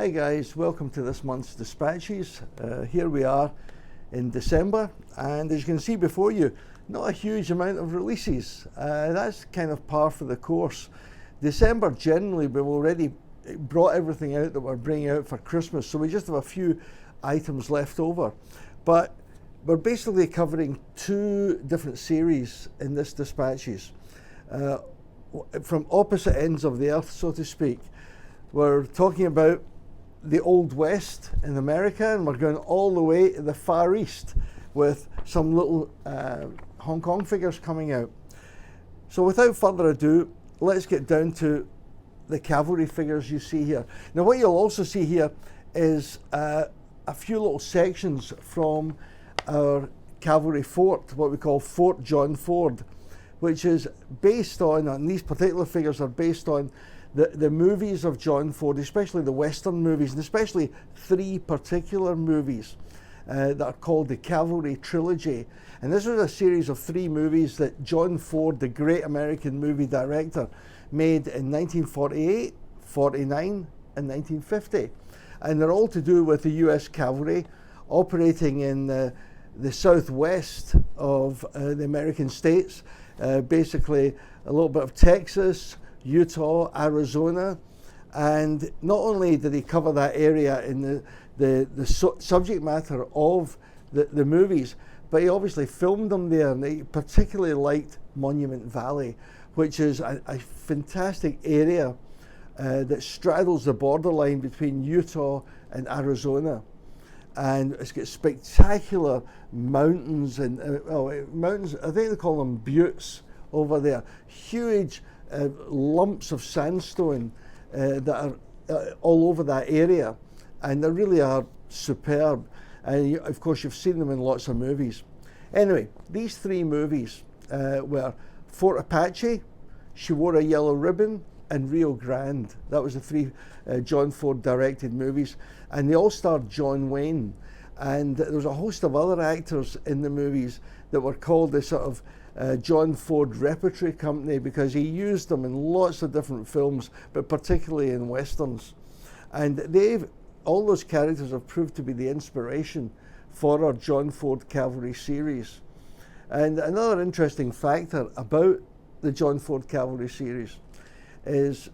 Hi guys, welcome to this month's dispatches. Here we are in December, and as you can see before you, not a huge amount of releases. That's kind of par for the course. December generally, we've already brought everything out that we're bringing out for Christmas, so we just have a few items left over. But we're basically covering two different series in this dispatches, from opposite ends of the earth, so to speak. We're talking about the Old West in America, and we're going all the way to the Far East with some little Hong Kong figures coming out. So without further ado, let's get down to the cavalry figures you see here. Now what you'll also see here is a few little sections from our cavalry fort, what we call Fort John Ford, which is based on, and these particular figures are based on the movies of John Ford, especially the Western movies, and especially three particular movies that are called the Cavalry Trilogy. And this was a series of three movies that John Ford, the great American movie director, made in 1948, 49, and 1950. And they're all to do with the US Cavalry operating in the southwest of the American states, basically a little bit of Texas, Utah, Arizona. And not only did he cover that area in the subject matter of the movies, but he obviously filmed them there, and he particularly liked Monument Valley, which is a fantastic area that straddles the borderline between Utah and Arizona. And it's got spectacular mountains and mountains, I think they call them buttes over there, huge lumps of sandstone that are all over that area, and they really are superb. And of course you've seen them in lots of movies. Anyway, these three movies were Fort Apache, She Wore a Yellow Ribbon, and Rio Grande. That was the three John Ford directed movies, and they all starred John Wayne. And there was a host of other actors in the movies that were called the sort of John Ford Repertory Company, because he used them in lots of different films, but particularly in westerns. And all those characters have proved to be the inspiration for our John Ford Cavalry series. And another interesting factor about the John Ford Cavalry series is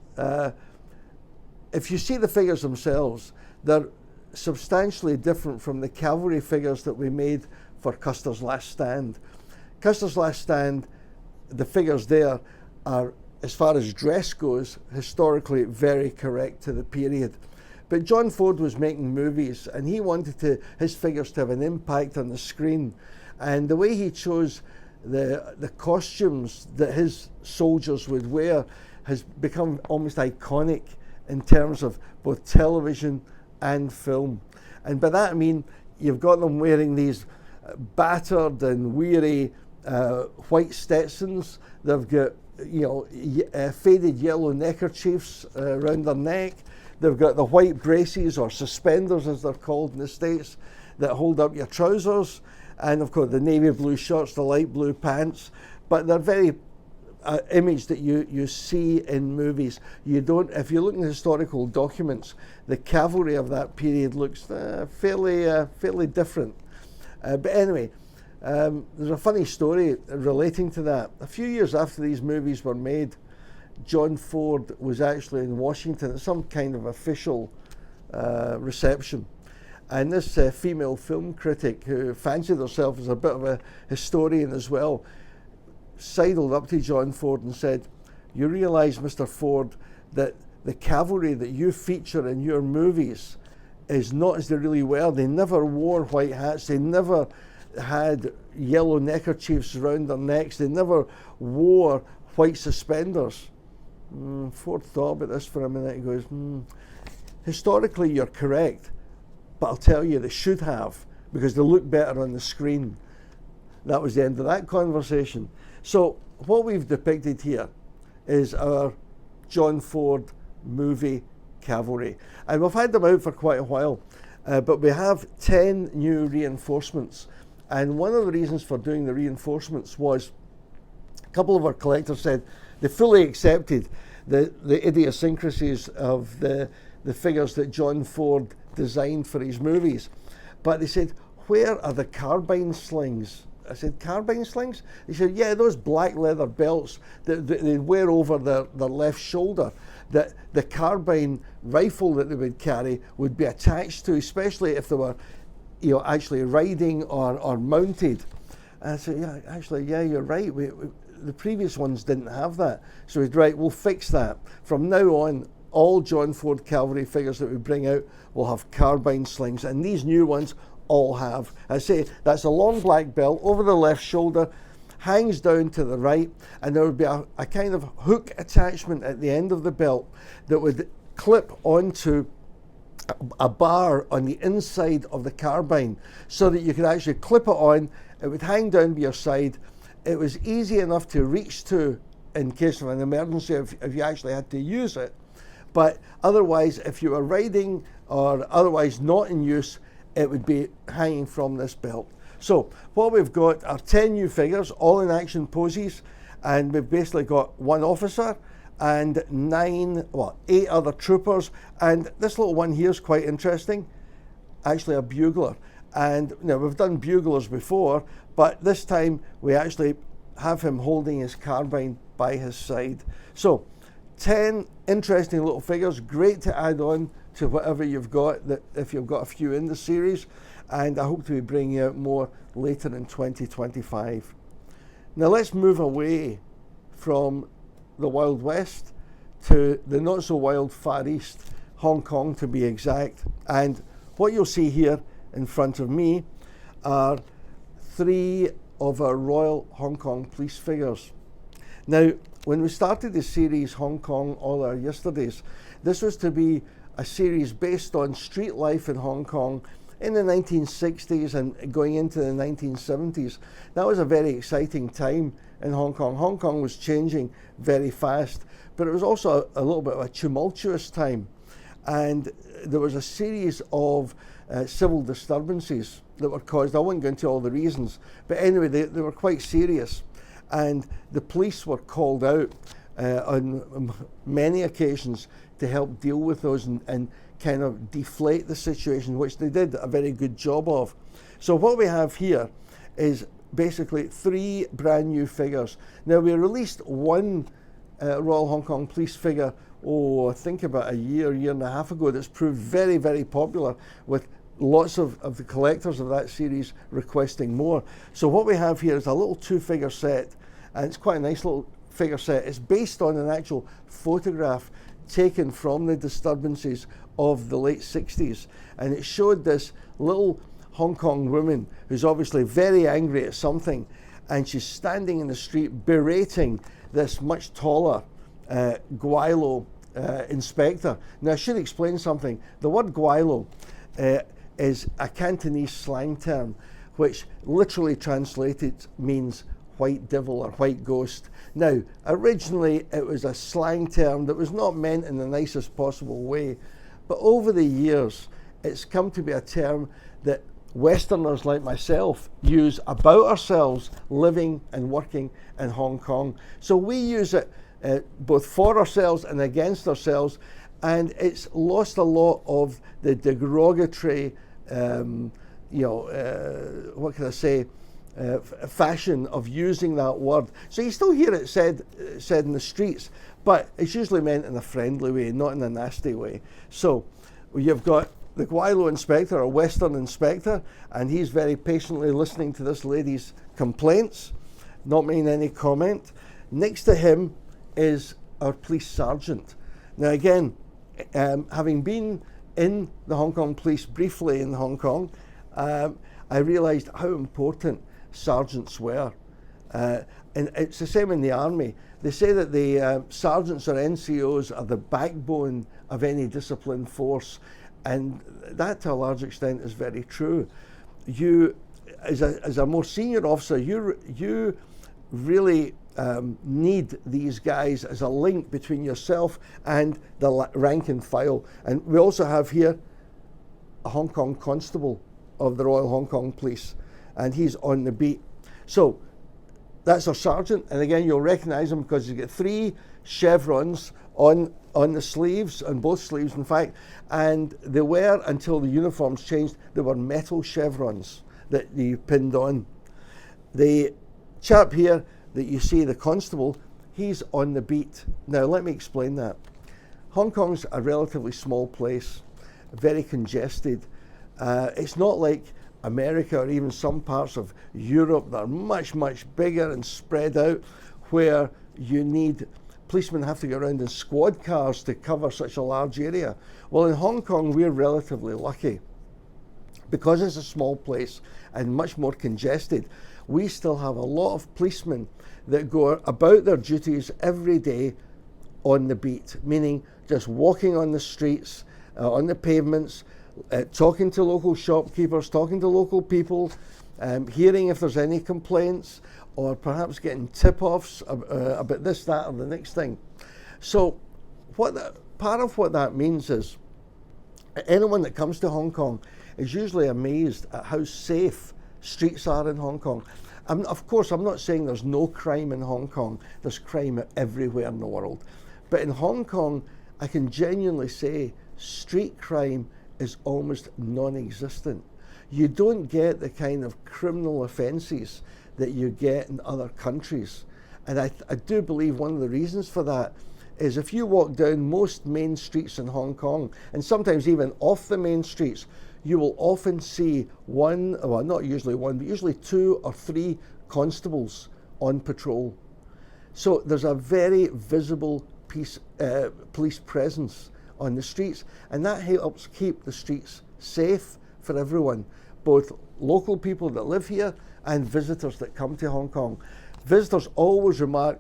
if you see the figures themselves, they're substantially different from the cavalry figures that we made for Custer's Last Stand. Custer's Last Stand, the figures there are, as far as dress goes, historically very correct to the period. But John Ford was making movies, and he wanted his figures to have an impact on the screen. And the way he chose the costumes that his soldiers would wear has become almost iconic in terms of both television and film. And by that I mean you've got them wearing these battered and weary white Stetsons. They've got faded yellow neckerchiefs around their neck. They've got the white braces, or suspenders as they're called in the States, that hold up your trousers, and of course the navy blue shirts, the light blue pants. But they're very image that you see in movies. You don't, if you look in historical documents, the cavalry of that period looks fairly different. But anyway, there's a funny story relating to that. A few years after these movies were made, John Ford was actually in Washington at some kind of official reception. And this female film critic, who fancied herself as a bit of a historian as well, sidled up to John Ford and said, "You realize, Mr. Ford, that the cavalry that you feature in your movies is not as they really were. They never wore white hats. They never had yellow neckerchiefs around their necks. They never wore white suspenders." Ford thought about this for a minute. He goes, "Historically, you're correct, but I'll tell you, they should have, because they look better on the screen." That was the end of that conversation. So what we've depicted here is our John Ford movie cavalry. And we've had them out for quite a while, but we have 10 new reinforcements. And one of the reasons for doing the reinforcements was a couple of our collectors said they fully accepted the idiosyncrasies of the the figures that John Ford designed for his movies. But they said, where are the carbine slings? I said, carbine slings? He said, yeah, those black leather belts that they'd wear over their left shoulder, that the carbine rifle that they would carry would be attached to, especially if they were, you know, actually riding or mounted. And I said, yeah, actually, yeah, you're right. The previous ones didn't have that. So he'd, right, we'll fix that. From now on, all John Ford Cavalry figures that we bring out will have carbine slings, and these new ones all have. I say that's a long black belt over the left shoulder, hangs down to the right, and there would be a kind of hook attachment at the end of the belt that would clip onto a bar on the inside of the carbine, so that you could actually clip it on. It would hang down by your side. It was easy enough to reach to in case of an emergency if you actually had to use it. But otherwise, if you were riding or otherwise not in use, it would be hanging from this belt. So what we've got are 10 new figures, all in action poses, and we've basically got one officer and 8 other troopers, and this little one here is quite interesting, actually a bugler. And you know, we've done buglers before, but this time we actually have him holding his carbine by his side. So 10 interesting little figures, great to add on to whatever you've got, that if you've got a few in the series, and I hope to be bringing out more later in 2025. Now let's move away from the Wild West to the not so wild Far East, Hong Kong to be exact. And what you'll see here in front of me are 3 of our Royal Hong Kong Police figures. Now, when we started the series Hong Kong All Our Yesterdays, this was to be a series based on street life in Hong Kong in the 1960s and going into the 1970s. That was a very exciting time in Hong Kong. Hong Kong was changing very fast, but it was also a little bit of a tumultuous time. And there was a series of civil disturbances that were caused. I won't go into all the reasons, but anyway, they were quite serious. And the police were called out on many occasions to help deal with those and kind of deflate the situation, which they did a very good job of. So what we have here is basically 3 brand new figures. Now, we released one Royal Hong Kong Police figure, I think about a year and a half ago, that's proved very, very popular, with lots of the collectors of that series requesting more. So what we have here is a little 2-figure set, and it's quite a nice little figure set. It's based on an actual photograph taken from the disturbances of the late 60s, and it showed this little Hong Kong woman who's obviously very angry at something, and she's standing in the street berating this much taller Guilo inspector. Now, I should explain something. The word Guilo is a Cantonese slang term, which literally translated means white devil or white ghost. Now, originally it was a slang term that was not meant in the nicest possible way, but over the years it's come to be a term that Westerners like myself use about ourselves living and working in Hong Kong. So we use it both for ourselves and against ourselves, and it's lost a lot of the derogatory, what can I say, fashion of using that word. So you still hear it said in the streets, but it's usually meant in a friendly way, not in a nasty way. So you've got the Guilo inspector, a Western inspector, and he's very patiently listening to this lady's complaints, not making any comment. Next to him is our police sergeant. Now again, having been in the Hong Kong police briefly in Hong Kong, I realised how important sergeants were. And it's the same in the army. They say that the sergeants or NCOs are the backbone of any disciplined force, and that to a large extent is very true. You, as a more senior officer, you really need these guys as a link between yourself and the rank and file. And we also have here a Hong Kong constable of the Royal Hong Kong Police, and he's on the beat. So that's our sergeant, and again, you'll recognise him because he's got 3 chevrons on the sleeves, on both sleeves in fact, and they were, until the uniforms changed, they were metal chevrons that you pinned on. The chap here that you see, the constable, he's on the beat. Now let me explain that. Hong Kong's a relatively small place, very congested. It's not like America or even some parts of Europe that are much, much bigger and spread out, where you need policemen have to go around in squad cars to cover such a large area. Well, in Hong Kong, we're relatively lucky. Because it's a small place and much more congested, we still have a lot of policemen that go about their duties every day on the beat, meaning just walking on the streets, on the pavements, talking to local shopkeepers, talking to local people, hearing if there's any complaints, or perhaps getting tip-offs about this, that, or the next thing. So part of what that means is anyone that comes to Hong Kong is usually amazed at how safe streets are in Hong Kong. Of course, I'm not saying there's no crime in Hong Kong. There's crime everywhere in the world. But in Hong Kong, I can genuinely say street crime is almost non-existent. You don't get the kind of criminal offences that you get in other countries. And I do believe one of the reasons for that is if you walk down most main streets in Hong Kong, and sometimes even off the main streets, you will often see one, well, not usually one, but usually 2 or 3 constables on patrol. So there's a very visible police presence on the streets, and that helps keep the streets safe for everyone, both local people that live here and visitors that come to Hong Kong. Visitors always remark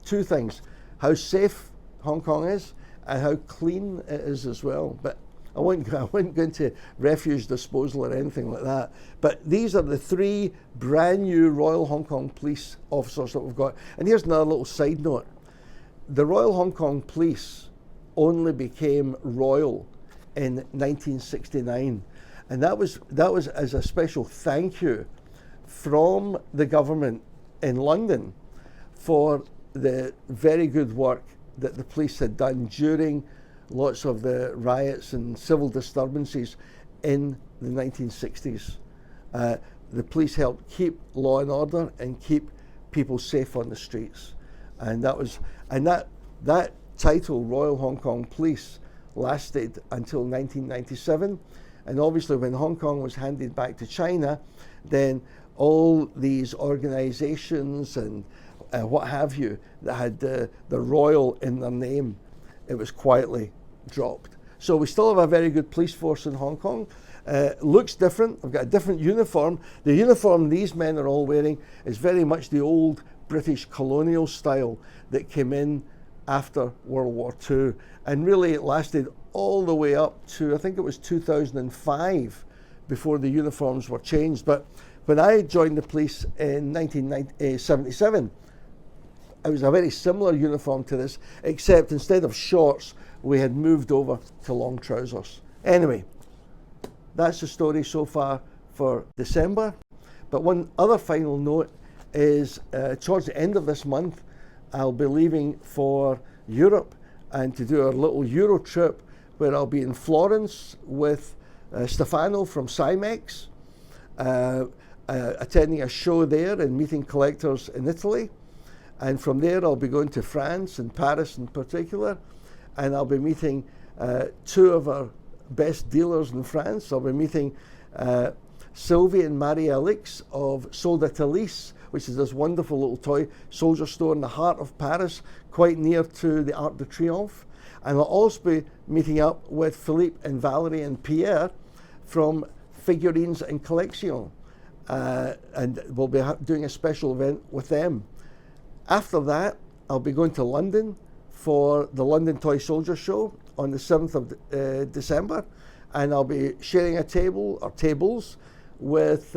2 things: how safe Hong Kong is and how clean it is as well. But I wouldn't go into refuse disposal or anything like that. But these are the 3 brand new Royal Hong Kong Police officers that we've got. And here's another little side note. The Royal Hong Kong Police only became royal in 1969. And that was as a special thank you from the government in London for the very good work that the police had done during lots of the riots and civil disturbances in the 1960s. The police helped keep law and order and keep people safe on the streets. And that title, Royal Hong Kong Police, lasted until 1997. And obviously when Hong Kong was handed back to China, then all these organizations and what have you that had the royal in their name, it was quietly dropped. So we still have a very good police force in Hong Kong. Looks different. I've got a different uniform. The uniform these men are all wearing is very much the old British colonial style that came in after World War II, and really it lasted all the way up to, I think it was 2005 before the uniforms were changed. But when I joined the police in 1977, it was a very similar uniform to this, except instead of shorts, we had moved over to long trousers. Anyway, that's the story so far for December. But one other final note is towards the end of this month, I'll be leaving for Europe and to do a little Euro trip where I'll be in Florence with Stefano from Cymex, attending a show there and meeting collectors in Italy. And from there I'll be going to France and Paris in particular, and I'll be meeting 2 of our best dealers in France. I'll be meeting Sylvie and Marie-Alix of Soldatelis, which is this wonderful little toy soldier store in the heart of Paris, quite near to the Arc de Triomphe. And I'll also be meeting up with Philippe and Valerie and Pierre from Figurines and Collection. And we'll be doing a special event with them. After that, I'll be going to London for the London Toy Soldier Show on the 7th of December. And I'll be sharing a table or tables with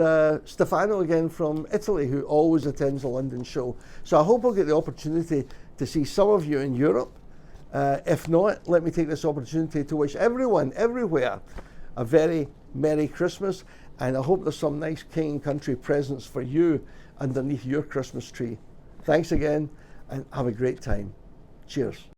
Stefano again from Italy, who always attends the London show. So I hope I'll get the opportunity to see some of you in Europe. If not, let me take this opportunity to wish everyone, everywhere, a very Merry Christmas. And I hope there's some nice King and Country presents for you underneath your Christmas tree. Thanks again, and have a great time. Cheers.